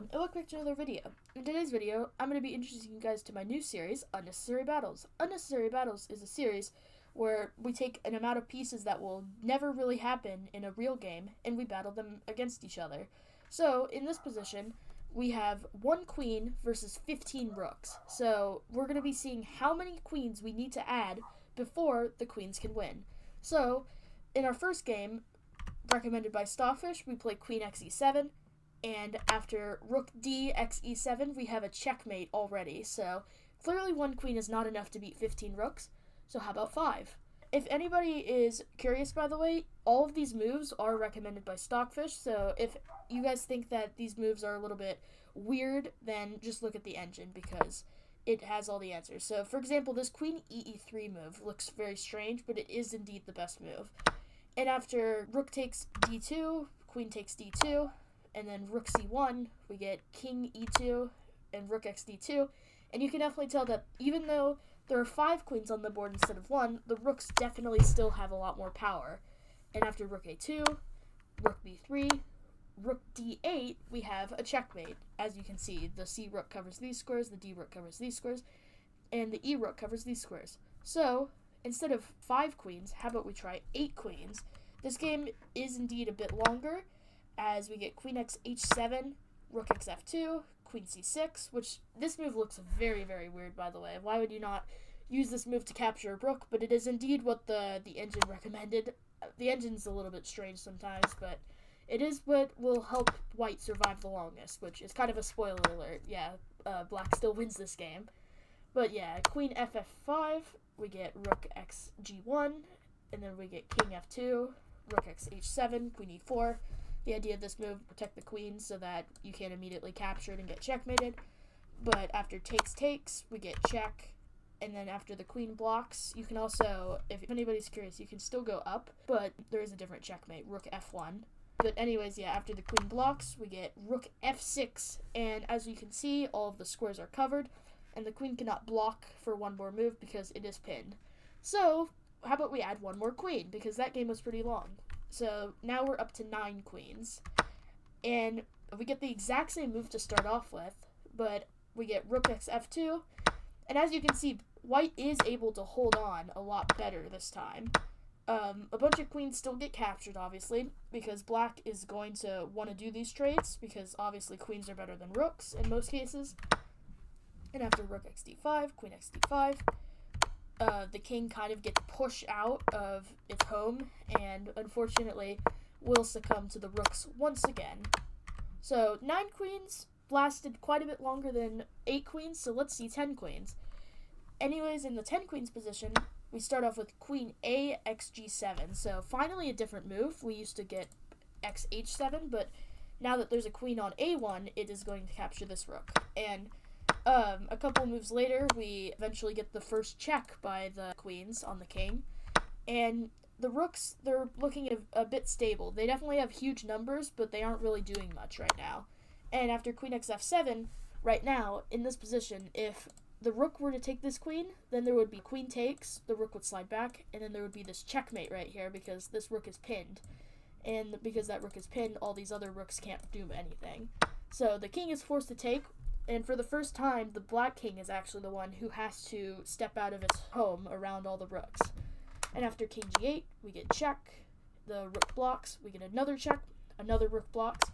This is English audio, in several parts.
everyone, and welcome back to another video. In today's video, I'm going to be introducing you guys to my new series, Unnecessary Battles. Unnecessary Battles is a series where we take an amount of pieces that will never really happen in a real game, and we battle them against each other. So, in this position, we have 1 queen versus 15 rooks. So, we're going to be seeing how many queens we need to add before the queens can win. So, in our first game, recommended by Stockfish, we play queen x e7, and after rook d x e7, we have a checkmate already. So clearly 1 queen is not enough to beat 15 rooks, so how about 5? If anybody is curious, by the way, all of these moves are recommended by Stockfish, so if you guys think that these moves are a little bit weird, then just look at the engine, because it has all the answers. So, for example, this queen e3 move looks very strange, but it is indeed the best move. And after rook takes d2, queen takes d2, and then rook c1, we get king e2 and rook x d2. And you can definitely tell that even though there are 5 queens on the board instead of 1, the rooks definitely still have a lot more power. And after rook a2, rook b3, rook d8, we have a checkmate. As you can see, the c rook covers these squares, the d rook covers these squares, and the e rook covers these squares. So, instead of 5 queens, how about we try 8 queens? This game is indeed a bit longer, as we get queen x h7, rook x f2, queen c6, which this move looks very, very weird, by the way. Why would you not use this move to capture a rook? But it is indeed what the engine recommended. The engine's a little bit strange sometimes, but it is what will help white survive the longest, which is kind of a spoiler alert. Yeah, black still wins this game. But yeah, queen ff5, we get rook x g1, and then we get king f2, rook x h7, queen e4. The idea of this move, protect the queen so that you can't immediately capture it and get checkmated. But after takes, we get check. And then after the queen blocks, you can also, if anybody's curious, you can still go up, but there is a different checkmate, rook f1. But anyways, yeah, after the queen blocks, we get rook f6. And as you can see, all of the squares are covered, and the queen cannot block for one more move because it is pinned. So, how about we add 1 more queen, because that game was pretty long. So now we're up to 9 queens, and we get the exact same move to start off with, but we get rook x f2, and as you can see, white is able to hold on a lot better this time. A bunch of queens still get captured, obviously, because black is going to want to do these trades, because obviously queens are better than rooks in most cases. And after rook x d5, queen x d5, the king kind of gets pushed out of its home, and unfortunately will succumb to the rooks once again. So 9 queens lasted quite a bit longer than 8 queens, so let's see 10 queens. Anyways, in the 10 queens position, we start off with queen a x g7, so finally a different move. We used to get x h7, but now that there's a queen on a1, it is going to capture this rook. And a couple moves later, we eventually get the first check by the queens on the king. And the rooks, they're looking a bit stable. They definitely have huge numbers, but they aren't really doing much right now. And after queen x f7, right now, in this position, if the rook were to take this queen, then there would be queen takes, the rook would slide back, and then there would be this checkmate right here because this rook is pinned. And because that rook is pinned, all these other rooks can't do anything. So the king is forced to take. And for the first time, the black king is actually the one who has to step out of its home around all the rooks. And after king g8, we get check, the rook blocks, we get another check, another rook blocks,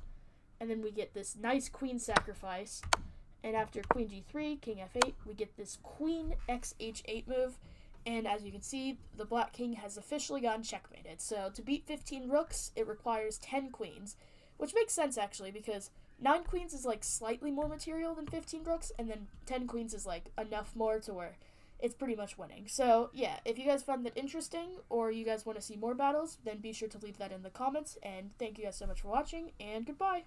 and then we get this nice queen sacrifice. And after queen g3, king f8, we get this queen x h8 move. And as you can see, the black king has officially gotten checkmated. So to beat 15 rooks, it requires 10 queens, which makes sense actually, because 9 queens is like slightly more material than 15 rooks, and then 10 queens is like enough more to where it's pretty much winning. So yeah, if you guys found that interesting, or you guys want to see more battles, then be sure to leave that in the comments, and thank you guys so much for watching, and goodbye!